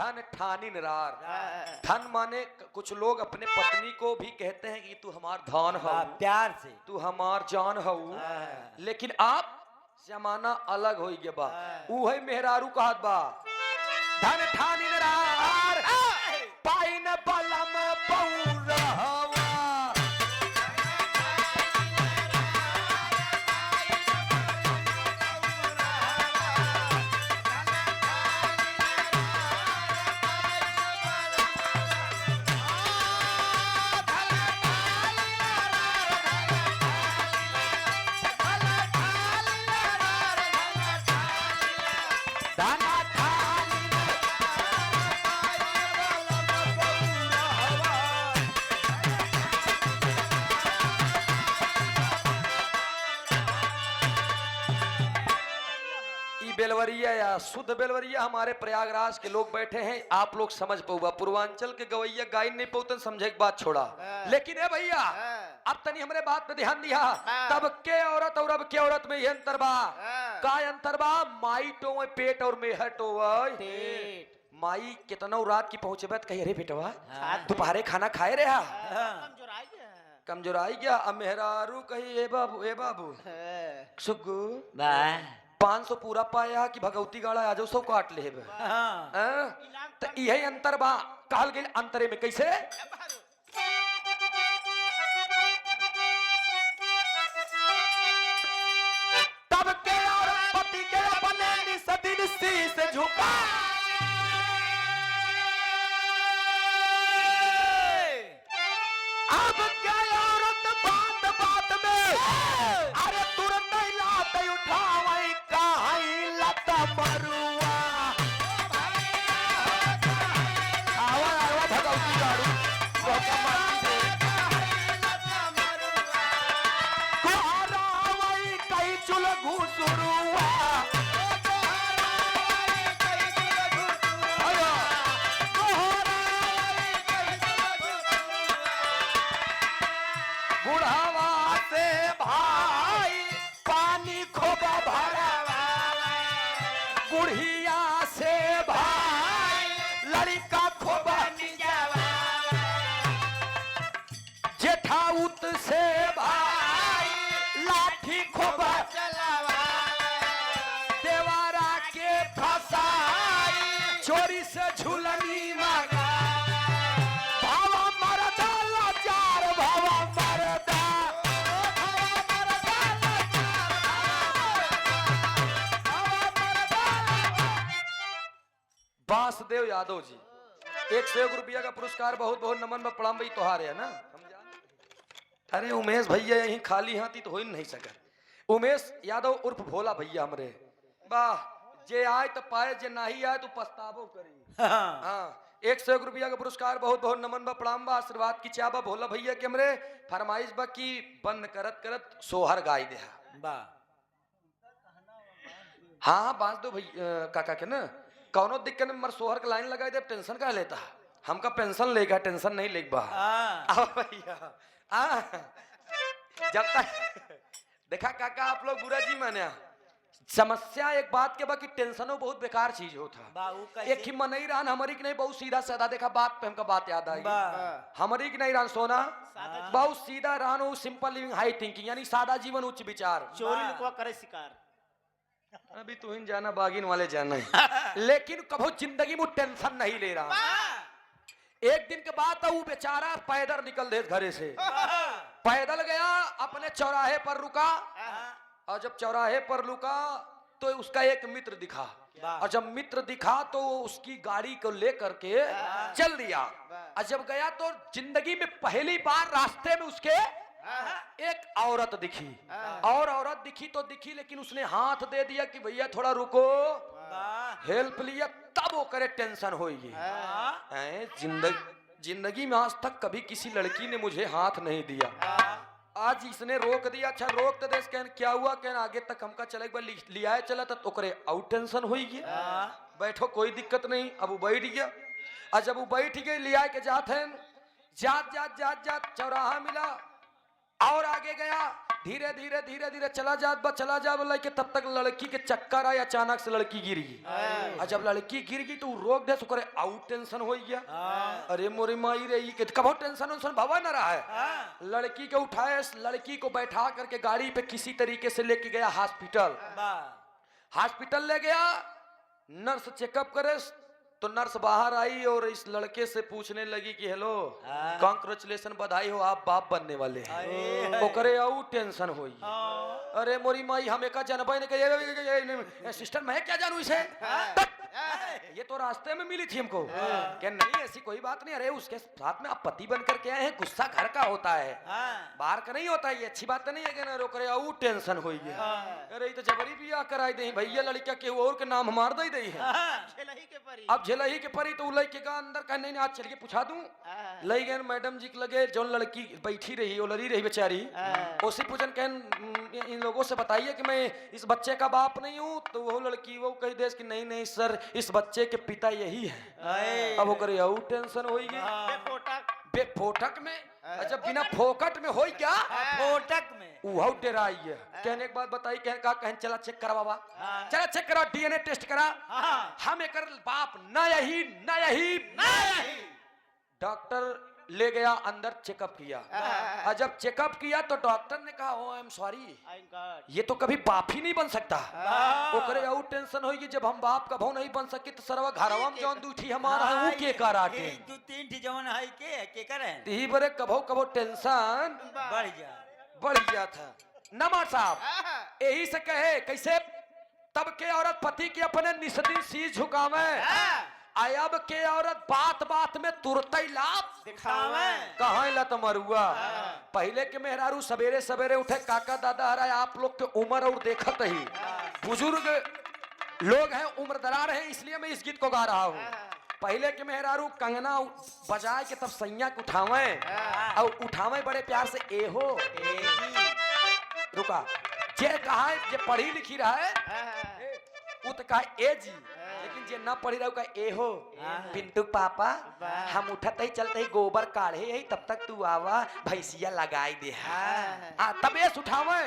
धन ठानी निरार। धन माने कुछ लोग अपने पत्नी को भी कहते हैं कि तू हमार धन हो, प्यार से तू हमार जान हो। लेकिन आप जमाना अलग हो गया बा। उहे मेहरारू कहत बा धन ठानी निरार पाइन बलम पौरहवा। बेलवरिया या शुद्ध बेलवरिया हमारे प्रयागराज के लोग बैठे हैं, आप लोग समझ पाऊगा। पूर्वांचल के गवैया गाय नहीं पाऊतन समझे के बात छोड़ा। लेकिन ए भैया अब तनी हमारे बात पे ध्यान दिया। तब के औरत और अब के औरत में ये अंतर बा। का अंतर बा? माई टोवे पेट और मेहर टोवे। माई कितना रात की पहुंचे बात कही, अरे बेटवा दोपहरे खाना खाए रहा, कमजोर आई गया। अब मेहरारू कही ए बाबू सुग्गू 500 पूरा पाया कि भगवती गाड़ा आ जाओ 100 काट ले। तो यही अंतर बा। कहल गेल अंतरे में कैसे? तब के और पति के अपने निस्दिन शीश झुका। अब क्या औरत बात बात में अरे तुरंत लाते उठावई काई लता मरुआ। आवा आवा भगवती गाड़ू कोका माटी से कोहरावई कई चुल घुसरुआ। बुढ़ावा से भाई पानी खोबा भरा, बुढ़िया से भाई लड़का खोबा, जेठाउत से भाई लाठी खोबा, देवारा के फसाई चोरी से झूलनी मांगा। भावा मरदा लाचार भावा मरदा, वासुदेव यादव जी 101 रुपया का पुरस्कार, बहुत बहुत नमन में प्रणाम। भाई तोहार है ना। अरे उमेश भैया यही खाली हाथी तो हो ही नहीं सका। उमेश यादव उर्फ भोला भैया हमरे वाह, जे आए तो पाए, जे नहीं आए तो पछतावो करी। हाँ 101 रुपया का पुरस्कार, बहुत बहुत नमन बा प्रणाम बा। आशीर्वाद की चाबा भोला भैया के हमरे फरमाइश बा की बंद करत करत सोहर गाय दे। हाँ बांध दो भैया काका के ना, कौनो दिक्कत में मर सोहर का लाइन लगाई दे। टेंशन का लेता हमका पेंशन लेगा, टेंशन नहीं लेग बा भैया। जब तक देखा काका आप लोग बुरा जी माने। समस्या एक बात के बा कि टेंशनों बहुत बेकार चीज होता। एक ही मनई रहन हमारी की नहीं, बहुत सीधा साधा। देखा बात पे हमका बात याद आई, हमारी की नहीं रहन सोना, बहुत सीधा रहन, सिंपल लिविंग हाई थिंकिंग, यानी सादा जीवन उच्च विचार। चोरी लुकवा करे शिकार। अभी तू ही जाना, बागिन वाले जाना है। लेकिन कभी जिंदगी में टेंशन नहीं ले रहा। एक दिन के बाद वो बेचारा पैदल निकल दे घरे से, पैदल गया अपने चौराहे पर रुका। और जब चौराहे पर रुका तो उसका एक मित्र दिखा, और जब मित्र दिखा तो उसकी गाड़ी को लेकर के चल दिया। और जब गया तो जिंदगी में पहली बार रास्ते में उसके एक औरत दिखी, और औरत दिखी तो दिखी, लेकिन उसने हाथ दे दिया कि भैया थोड़ा रुको, हेल्प लिया। तब वो करे टेंशन होगी। जिंदगी में आज तक कभी किसी लड़की ने मुझे हाथ नहीं दिया, आज इसने रोक दिया। अच्छा रोक तो देश कहन क्या हुआ, कहन आगे तक हमका चले लिया चला तो करे आउट टेंशन होगी। बैठो कोई दिक्कत नहीं। अब वो बैठ गया, और जब वो बैठ गए लिया के जात हैं, जात जात जात जात चौराहा मिला और आगे गया, धीरे धीरे धीरे धीरे चला जा बोला कि तब तक लड़की के चक्कर आया, अचानक से लड़की गिर गई। और जब लड़की गिर गई तो रोक दे करे आउट टेंशन हो गया। अरे मोरी माई रे ये कब टेंशन भवा न रहा है। लड़की को उठाए, लड़की को बैठा करके गाड़ी पे किसी तरीके से लेके गया हॉस्पिटल। हॉस्पिटल ले गया, नर्स चेकअप करे तो नर्स बाहर आई और इस लड़के से पूछने लगी कि हेलो कांग्रेचुलेशन, बधाई हो, आप बाप बनने वाले हैं। वो करे आउ टेंशन हुई। अरे मोरी माई हमें का जानबा नहीं, सिस्टर मैं क्या जानू इसे, ये तो रास्ते में मिली थी हमको। क्या नहीं ऐसी कोई बात नहीं, अरे उसके साथ में आप पति बन करके आए हैं, गुस्सा घर का होता है, बाहर का नहीं होता, ये अच्छी बात नहीं है कि ना रोक रहे आउ टेंशन हुई है। अरे तो जबरी भी आकर आई दे भैया, लड़का के और के नाम मार दे है। अब झेलही के परी तो लड़के का अंदर कहने नहीं, आज चलिए पूछा दूं। लई गए मैडम जी के लगे, जो लड़की बैठी रही वो लड़ी रही बेचारी, उसी पूछन कह इन लोगों से बताइए कि मैं इस बच्चे का बाप नहीं हूँ। तो वो लड़की वो कही देश कि नहीं नहीं सर, इस बच्चे के पिता यही है। अब वो करे आउ टेंशन होगी बेफोटक में। अच्छा बिना फोकट में हो क्या, फोटक में वो डेराई है। कहने के बाद बताई कहें चला चेक करा बाबा, चला चेक करा, डीएनए टेस्ट करा, हम एक बाप ना यही। डॉक्टर ले गया अंदर, चेकअप किया। और जब चेकअप किया तो डॉक्टर ने कहा ओ आई एम सॉरी, ये तो कभी बाप ही नहीं बन सकता। वो करे आउ टेंशन होगी, जब हम बाप का भाव नहीं बन सके तो सरवा घरवा में जौन दूठी हमारा है वो के कराटे दो तीन ठी जवन है के करे ती बरे कभो टेंशन बढ़ गया था। नमा साहब यही से कहे कैसे तब के औरत पति के अपने निस्दिन शीश झुकावे, अब के औरत बात बात में तुरंत ही लाभ दिखावे। कहाँ लत मरुआ। पहले के मेहरारू सवेरे सवेरे उठे, काका दादा हराए आप लोग के उम्र और देखत ही बुजुर्ग लोग हैं, उम्र दरार है, इसलिए मैं इस गीत को गा रहा हूँ। पहले के मेहरारू कंगना बजाए के तब सैया को उठावे और उठावे बड़े प्यार से एहो रुका, जे कहा जे पढ़ी लिखी रहा है वो तो कहा ए जी, लेकिन जे ना पढ़ी रहा ए हो पिंटू पापा, हम उठत ही चलते ही गोबर काढ़े ही, तब तक तू आवा भैंसिया लगाई दे। तब ये उठावे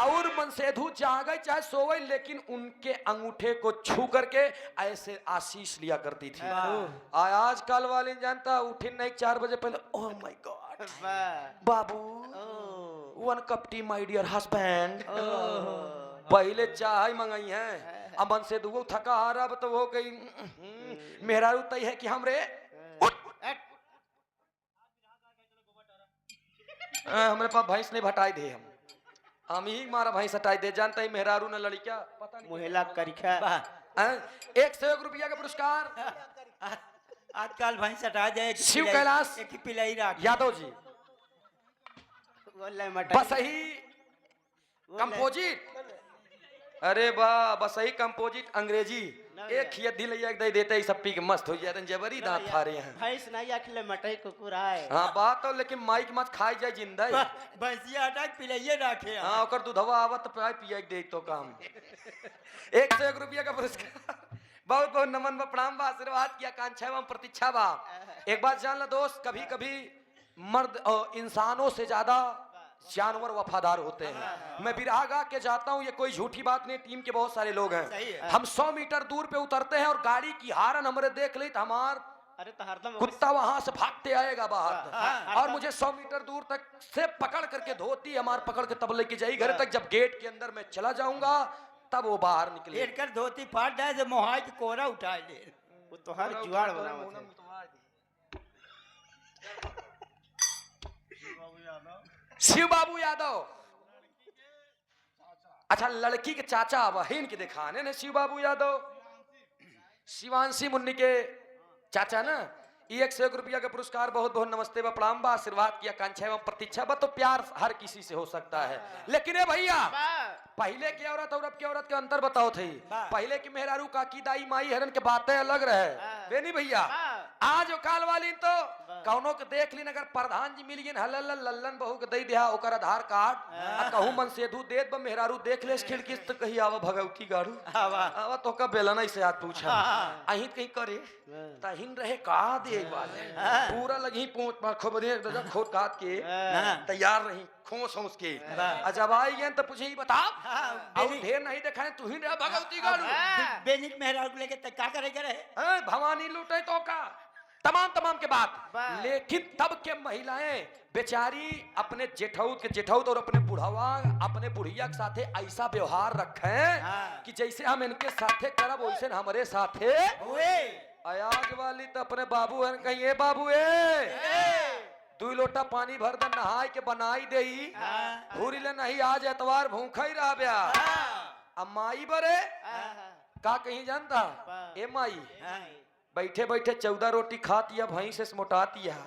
और मनसेधु जागे चाहे सोवे, लेकिन उनके अंगूठे को छू करके ऐसे आशीष लिया करती थी। आजकल वाली जानता उठी नहीं 4 बजे पहले, ओह माय गॉड बाबू, 1 cup tea my dear husband. पहले चाय मंगाई है, अमन से दुगो थका आ रहा तो वो कहीं मेहरारू तय है कि हमरे हमारे पास भैंस नहीं भटाई दे, हम ही मारा भैंस हटाई दे। जानता ही मेहरारू ने लड़किया पता नहीं महिला करिखा 101 रुपया का पुरस्कार आजकल भैंस हटा जाए। शिव कैलाश एक पिलाई यादव जी बस ही कंपोजिट, अरे वाह बस ही कंपोजिट अंग्रेजी एक ही दिल एक दे देते ही सब पी के मस्त हो जाते, जबरी दांत फाड़े हैं। भैंस नहीं आखिले मटई कुकुर आए। हां बात तो, लेकिन माइक मत खाई जाए जिंदा ही भैंसिया हटा पिलाइए रखे। हां ओकर दूधवा आवत पाए पिया दे तो काम 101 रुपया का पुरस्कार। बहुत बहुत नमन व प्रणाम बा, आशीर्वाद की आकांक्षा एवं प्रतीक्षा बा। एक बात जान लो दोस्त, कभी कभी मर्द इंसानों से ज्यादा जानवर वफादार होते हैं। मैं बिरहा गा के जाता हूँ, ये कोई झूठी बात नहीं, टीम के बहुत सारे लोग हैं। हम 100 मीटर दूर पे उतरते हैं और गाड़ी की हारन हमरे देख ली तो हमार कुत्ता वहां से भागते आएगा बाहर, और मुझे 100 मीटर दूर तक से पकड़ करके धोती हमार पकड़ के तब लेके जाई घर तक। जब गेट के अंदर मैं चला जाऊंगा तब वो बाहर निकले कर धोती फाट जाए से मोहाई के कोरा उठा ले, वो तो हर जुआड़ बना। शिव बाबू यादव, अच्छा लड़की के चाचा बहन के दिखाने ने शिव बाबू यादव, शिवांशी मुन्नी के चाचा ना। 101 रुपया का पुरस्कार, बहुत बहुत नमस्ते व प्रणाम बा, आशीर्वाद की आकांक्षा एवं प्रतीक्षा बा। तो प्यार हर किसी से हो सकता है, लेकिन ये भैया पहले की औरत और अब की औरत के अंतर बताओ थे। पहले की मेहरारू काकी दाई माई हरन के बातें अलग रहे वे नहीं भैया। आज काल वाली तो कौनो के देख लीन अगर प्रधान जी मिल गए हलल लल्लन बहू के दई दिया ओकर आधार कार्ड आ कहूं मन सेधु देत ब मेहरारू देख ले खिड़की से कही आवा भगवती गाड़ू आवा तो का बेला नहीं से हाथ पूछा अहिं कहीं करे तहिन रहे का दे वाले पूरा लगी पूछ पर खबरें दजा खोद काट के तैयार रही खोस होस के जब आई गए तो पूछे ही बता अब ढेर नहीं देखा तू ही रहा भगवती गाड़ू बेनिक मेहरारू को लेके क्या करेगा रे भवानी लूटे तो का तमाम के बात लेकिन तब के महिलाएं बेचारी अपने जेठौत और अपने बुढ़ावा अपने बुढ़िया के साथे ऐसा व्यवहार रखे कि जैसे हम इनके साथे करब वैसे हमारे साथे अयाज वाली तो अपने बाबू है कहीं ए बाबू दू लोटा पानी भर दे नहाय के बनाई दे भूरी ले नहीं आज एतवार भूखा ही रहा ब्या अब माई बरे का कहीं जानता ए माई बैठे बैठे 14 रोटी खाती है भई से मोटाती है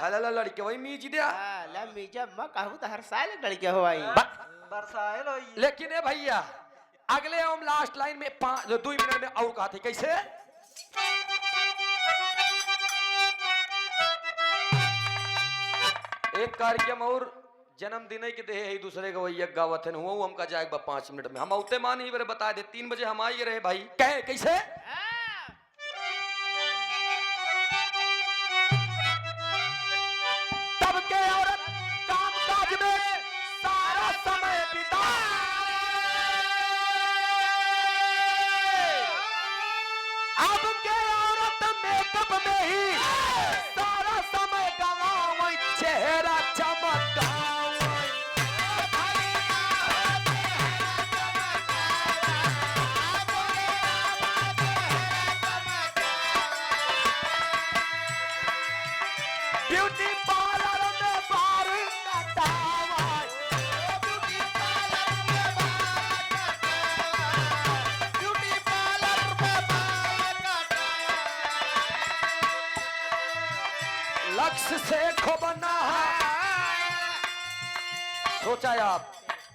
हला लड़के वही मीज दिया ला मीजा म कहू तो हर साल लड़के हो आई बरसाए लो लेकिन ए भैया अगले हम लास्ट लाइन में 2 मिनट में और कहा थे कैसे एक कार्यक्रम और जन्मदिन के दे है दूसरे का वही गावत है हुआ हमका जाएगा 5 मिनट में हम औते मान ही बता दे 3 बजे हम आई रहे भाई कहे कैसे तब के औरत काम काज में सारा समय बिता अब के औरत मेकअप में ही सारा समय गवावे चेहरा चमकावे ब्यूटी पार्लर में बाल कटावे ब्यूटी पार्लर में बाल लक्ष्य से खो बना सोचा आप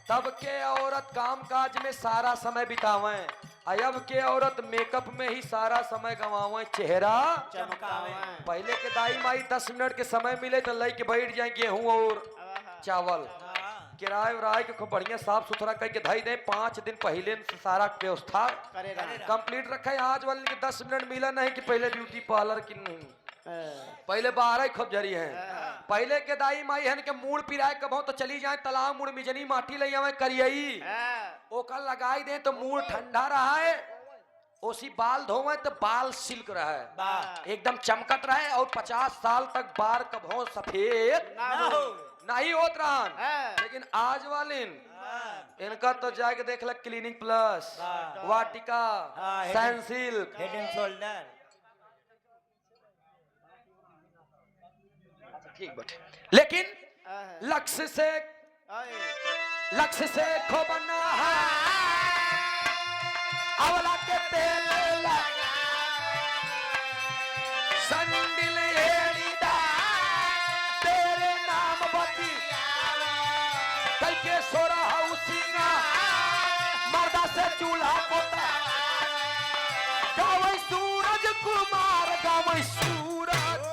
तब के औरत कामकाज में सारा समय बितावें अब के औरत मेकअप में ही सारा समय गंवावें चेहरा चमकावे पहले के दाई माई 10 मिनट के समय मिले तो लई के बैठ जाए गेहूं और चावल किराए उराए के खूब बढ़िया साफ सुथरा करके धई दे 5 दिन पहले से सारा व्यवस्था कंप्लीट रखा है आज वाले के 10 मिनट मिला नहीं कि पहले ब्यूटी पार्लर की नहीं पहले 12 खूब जरी है पहले के दाई माई हन के मूड पिराए कबो तो चली जाए तालाब मुड़ मिजनी माटी ले आवे करियई ओकर लगाई दे तो मूड ठंडा रहा है ओसी बाल धोवे तो बाल सिल्क रहा है एकदम चमकत रहे और 50 साल तक बाल कबो सफेद नहीं होत रहा लेकिन आज वाले इनका तो जाके देख ल Clinic Plus Vatika Sunsilk Head and Shoulders ठीक बटे लेकिन लक्ष्य से खो बना है अवला के तेल संडिल एड़ीदा तेरे नाम बती कल के सोरा हाउसिंगा मर्दा से चूल्हा पोता गावई सूरज कुमार गावई सूरज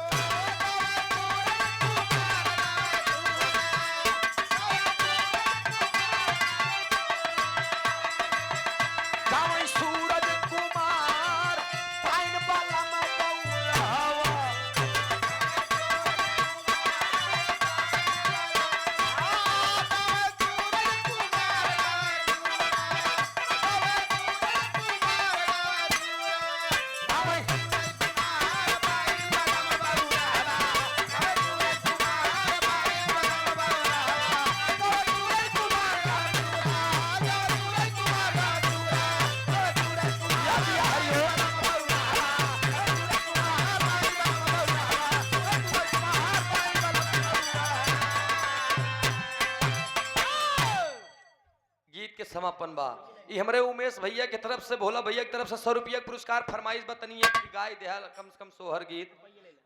समापन बा ये हमारे उमेश भैया की तरफ से भोला भैया की तरफ से 100 रुपया पुरस्कार फरमाइश बतनी है गाय देहा कम से कम सोहर गीत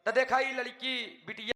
तो देखा ये लड़की बिटिया